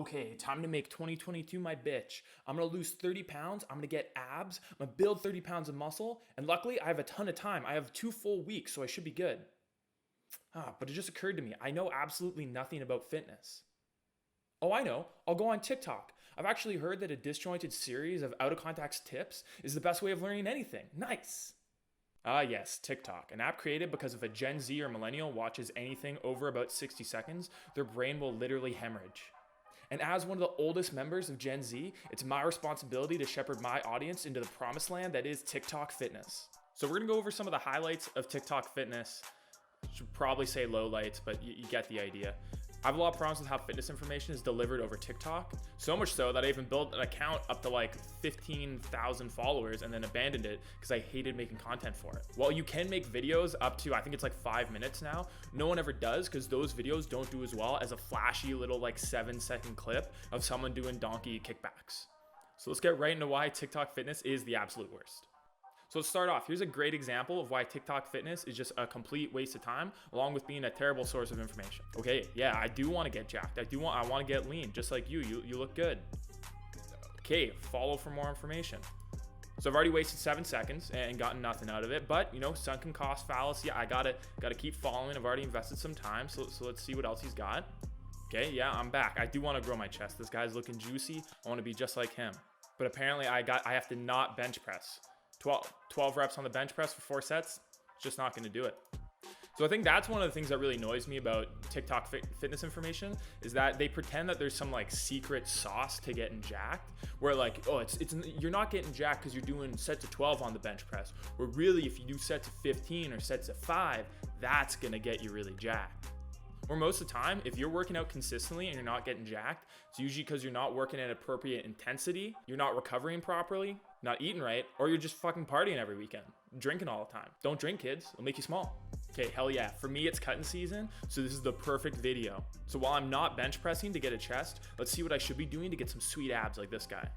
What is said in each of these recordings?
okay, time to make 2022 my bitch. I'm gonna lose 30 pounds, I'm gonna get abs, I'm gonna build 30 pounds of muscle, and luckily I have a ton of time. I have 2 full weeks, so I should be good. But it just occurred to me, I know absolutely nothing about fitness. Oh, I know, I'll go on TikTok. I've actually heard that a disjointed series of out of context tips is the best way of learning anything. Nice. Yes, TikTok, an app created because if a Gen Z or millennial watches anything over about 60 seconds, their brain will literally hemorrhage. And as one of the oldest members of Gen Z, it's my responsibility to shepherd my audience into the promised land that is TikTok fitness. So we're gonna go over some of the highlights of TikTok fitness. Should probably say lowlights, but you get the idea. I have a lot of problems with how fitness information is delivered over TikTok. So much so that I even built an account up to like 15,000 followers and then abandoned it because I hated making content for it. While you can make videos up to, I think it's like 5 minutes now, no one ever does because those videos don't do as well as a flashy little like 7-second clip of someone doing donkey kickbacks. So let's get right into why TikTok fitness is the absolute worst. So let's start off. Here's a great example of why TikTok fitness is just a complete waste of time, along with being a terrible source of information. Okay, yeah, I do want to get jacked. I want to get lean, just like you. You look good. Okay, follow for more information. So I've already wasted 7 seconds and gotten nothing out of it, but you know, sunken cost fallacy. I gotta keep following. I've already invested some time, so let's see what else he's got. Okay, yeah, I'm back. I do want to grow my chest. This guy's looking juicy. I want to be just like him. But apparently, I have to not bench press. 12 reps on the bench press for 4 sets, just not going to do it. So I think that's one of the things that really annoys me about TikTok fitness information is that they pretend that there's some like secret sauce to getting jacked where like, oh, it's you're not getting jacked because you're doing sets of 12 on the bench press, where really if you do sets of 15 or sets of 5, that's going to get you really jacked. Or most of the time, if you're working out consistently and you're not getting jacked, it's usually because you're not working at appropriate intensity, you're not recovering properly, not eating right, or you're just fucking partying every weekend, drinking all the time. Don't drink, kids. It'll make you small. Okay, hell yeah. For me, it's cutting season, so this is the perfect video. So while I'm not bench pressing to get a chest, let's see what I should be doing to get some sweet abs like this guy.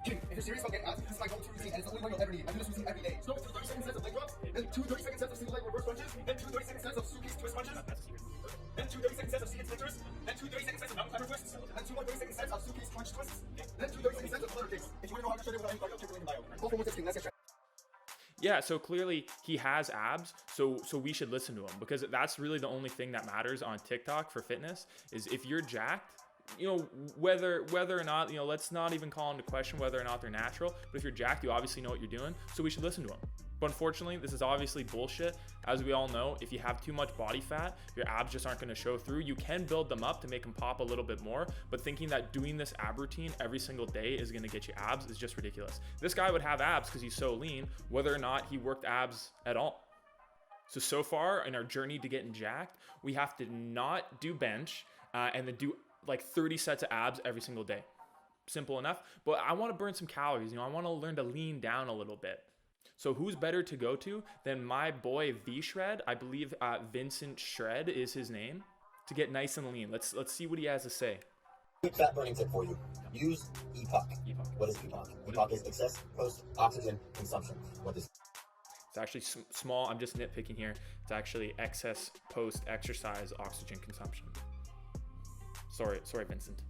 If you're serious about getting abs, this is my go-to routine, and it's the only one you'll ever need. I do this routine every day. Start with 2 30-second sets of leg drops, then 2 30-second sets of single leg reverse lunges, then 2 30-second sets of Suki's twist punches, then 2 30-second sets of seated slitters, then 2 30-second sets of mountain climber twists, then 2 more 30-second sets of Suki's crunch twists, then 2 30-second sets of flutter kicks. If you want to know how to shred it without anybody, I'll check the link in the bio. All for one sitting, that's your Yeah, so clearly he has abs, so we should listen to him because that's really the only thing that matters on TikTok for fitness is if you're jacked, you know, whether or not, you know, let's not even call into question whether or not they're natural, but if you're jacked, you obviously know what you're doing, so we should listen to him. But unfortunately, this is obviously bullshit. As we all know, if you have too much body fat, your abs just aren't going to show through. You can build them up to make them pop a little bit more, but thinking that doing this ab routine every single day is going to get you abs is just ridiculous. This guy would have abs because he's so lean, whether or not he worked abs at all. So far in our journey to getting jacked, we have to not do bench and then do like 30 sets of abs every single day. Simple enough, but I want to burn some calories. You know, I want to learn to lean down a little bit. So who's better to go to than my boy V-Shred? I believe Vincent Shred is his name, to get nice and lean. Let's see what he has to say. Quick fat burning tip for you. Use EPOC. What is EPOC? EPOC is excess post-oxygen consumption. What is It's actually small. I'm just nitpicking here. It's actually excess post-exercise oxygen consumption. Sorry, Vincent.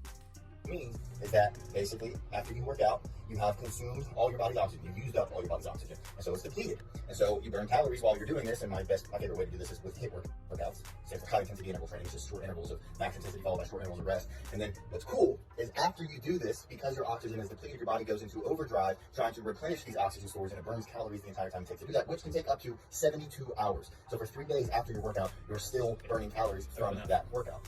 means is that basically after you work out, you have consumed all your body's oxygen. You've used up all your body's oxygen. And so it's depleted. And so you burn calories while you're doing this. And my favorite way to do this is with HIIT workouts. Say for high intensity interval training, it's just short intervals of max intensity followed by short intervals of rest. And then what's cool is after you do this, because your oxygen is depleted, your body goes into overdrive trying to replenish these oxygen stores, and it burns calories the entire time it takes to do that, which can take up to 72 hours. So for 3 days after your workout, you're still burning calories from that workout.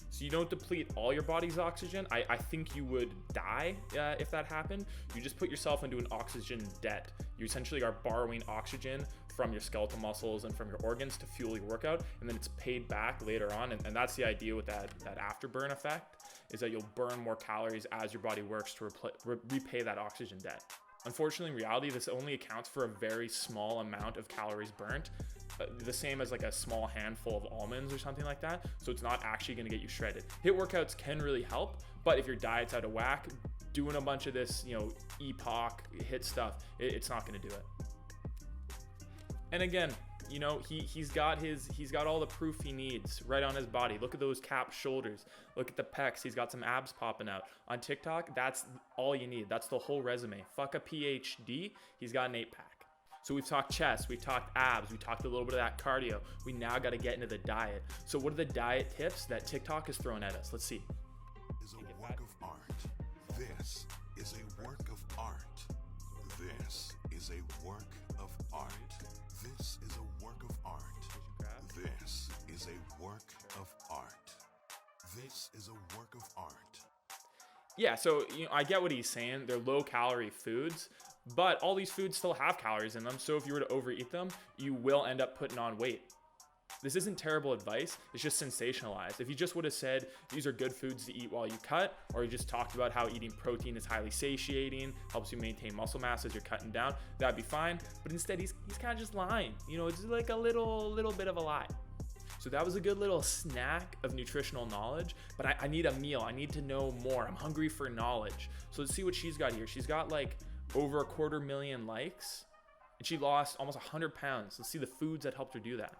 So you don't deplete all your body's oxygen. I think you would die if that happened. You just put yourself into an oxygen debt. You essentially are borrowing oxygen from your skeletal muscles and from your organs to fuel your workout, and then it's paid back later on. And that's the idea with that afterburn effect, is that you'll burn more calories as your body works to repay that oxygen debt. Unfortunately, in reality, this only accounts for a very small amount of calories burnt, the same as like a small handful of almonds or something like that. So it's not actually going to get you shredded. HIIT workouts can really help, but if your diet's out of whack, doing a bunch of this, EPOC HIIT stuff, it's not going to do it. And again, You know, he's got all the proof he needs right on his body. Look at those capped shoulders. Look at the pecs. He's got some abs popping out. On TikTok, that's all you need. That's the whole resume. Fuck a PhD. He's got an 8-pack. So we've talked chest, we've talked abs, we talked a little bit of that cardio. We now got to get into the diet. So what are the diet tips that TikTok is throwing at us? Let's see. Is a work of art. This is a work of art. This is a work of art. This is a work of art. This is a work of art. This is a work of art. Yeah, so I get what he's saying. They're low-calorie foods, but all these foods still have calories in them. So if you were to overeat them, you will end up putting on weight. This isn't terrible advice. It's just sensationalized. If you just would have said these are good foods to eat while you cut, or you just talked about how eating protein is highly satiating, helps you maintain muscle mass as you're cutting down, that'd be fine. But instead, he's kind of just lying. It's like a little bit of a lie. So that was a good little snack of nutritional knowledge, but I need a meal. I need to know more. I'm hungry for knowledge. So let's see what she's got here. She's got like over 250,000 likes, and she lost almost 100 pounds. Let's see the foods that helped her do that.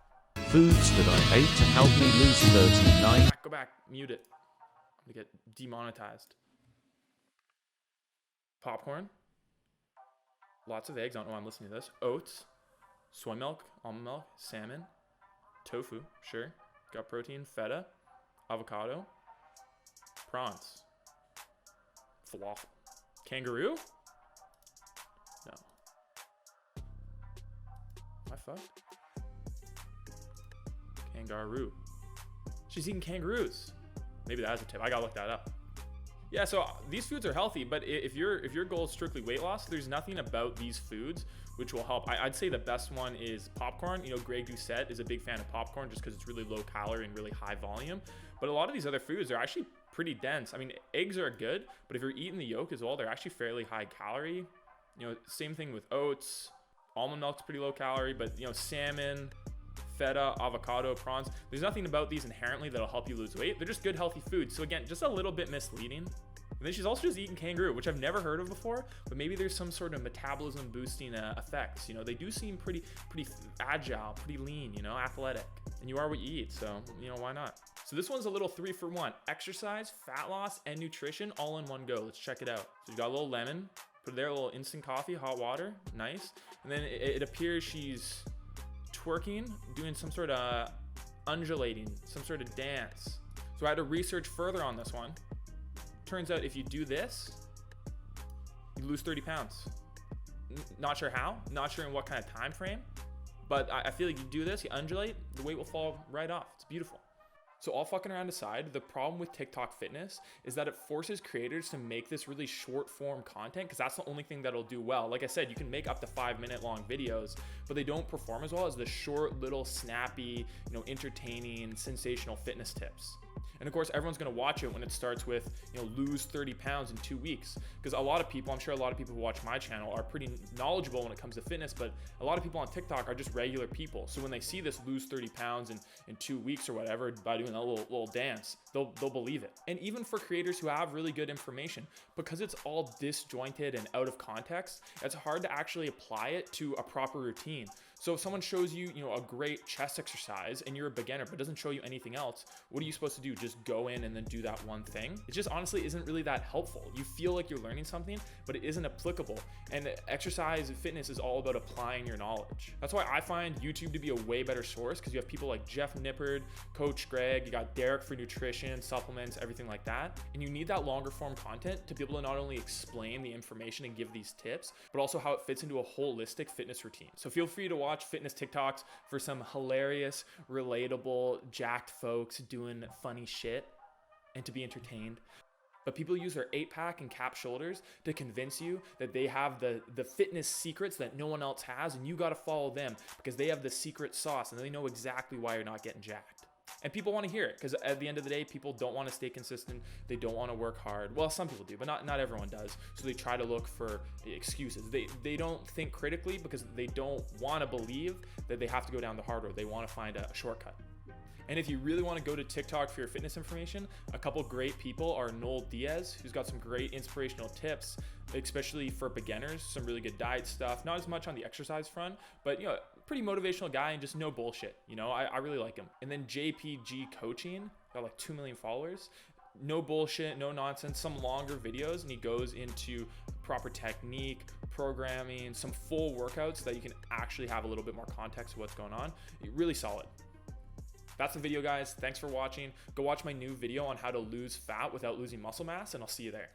Foods that I ate to help me lose 39. Go back, mute it. I'm gonna get demonetized. Popcorn. Lots of eggs. I don't know why I'm listening to this. Oats. Soy milk. Almond milk. Salmon. Tofu, sure. Got protein, feta, avocado, prawns, falafel, kangaroo? No. Am I fucked? Kangaroo. She's eating kangaroos. Maybe that's a tip. I gotta look that up. Yeah, so these foods are healthy, but if your goal is strictly weight loss, there's nothing about these foods which will help. I'd say the best one is popcorn. Greg Doucette is a big fan of popcorn just because it's really low calorie and really high volume. But a lot of these other foods are actually pretty dense. I mean, eggs are good, but if you're eating the yolk as well, they're actually fairly high calorie. Same thing with oats. Almond milk's pretty low calorie, but salmon, feta, avocado, prawns, there's nothing about these inherently that'll help you lose weight. They're just good, healthy foods. So again, just a little bit misleading. And then she's also just eating kangaroo, which I've never heard of before, but maybe there's some sort of metabolism boosting effects. They do seem pretty agile, pretty lean, athletic. And you are what you eat, so, why not? So this one's a little 3-for-1. Exercise, fat loss, and nutrition all in one go. Let's check it out. So you got a little lemon, put it there, a little instant coffee, hot water, nice. And then it appears she's twerking, doing some sort of undulating, some sort of dance. So I had to research further on this one. Turns out if you do this, you lose 30 pounds. Not sure how, not sure in what kind of time frame, but I feel like you do this, you undulate, the weight will fall right off. It's beautiful. So all fucking around aside, the problem with TikTok fitness is that it forces creators to make this really short form content because that's the only thing that'll do well. Like I said, you can make up to 5-minute long videos, but they don't perform as well as the short little snappy, entertaining, sensational fitness tips. And of course, everyone's gonna watch it when it starts with, lose 30 pounds in 2 weeks. Because a lot of people, I'm sure a lot of people who watch my channel are pretty knowledgeable when it comes to fitness, but a lot of people on TikTok are just regular people. So when they see this lose 30 pounds in 2 weeks or whatever by doing a little dance, they'll believe it. And even for creators who have really good information, because it's all disjointed and out of context, it's hard to actually apply it to a proper routine. So if someone shows you, a great chest exercise and you're a beginner but doesn't show you anything else, what are you supposed to do? Just go in and then do that one thing? It just honestly isn't really that helpful. You feel like you're learning something, but it isn't applicable. And exercise and fitness is all about applying your knowledge. That's why I find YouTube to be a way better source because you have people like Jeff Nippard, Coach Greg, you got Derek for nutrition, supplements, everything like that. And you need that longer form content to be able to not only explain the information and give these tips, but also how it fits into a holistic fitness routine. So feel free to watch fitness TikToks for some hilarious, relatable, jacked folks doing funny shit and to be entertained. But people use their 8-pack and cap shoulders to convince you that they have the fitness secrets that no one else has, and you got to follow them because they have the secret sauce and they know exactly why you're not getting jacked. And people want to hear it because at the end of the day, people don't want to stay consistent. They don't want to work hard. Well, some people do, but not everyone does. So they try to look for excuses. They don't think critically because they don't want to believe that they have to go down the hard road. They want to find a shortcut. And if you really want to go to TikTok for your fitness information, a couple great people are Noel Diaz, who's got some great inspirational tips, especially for beginners, some really good diet stuff. Not as much on the exercise front, but pretty motivational guy and just no bullshit. You know, I really like him. And then JPG Coaching, got like 2 million followers. No bullshit, no nonsense, some longer videos, and he goes into proper technique, programming, some full workouts that you can actually have a little bit more context of what's going on. Really solid. That's the video, guys. Thanks for watching. Go watch my new video on how to lose fat without losing muscle mass, and I'll see you there.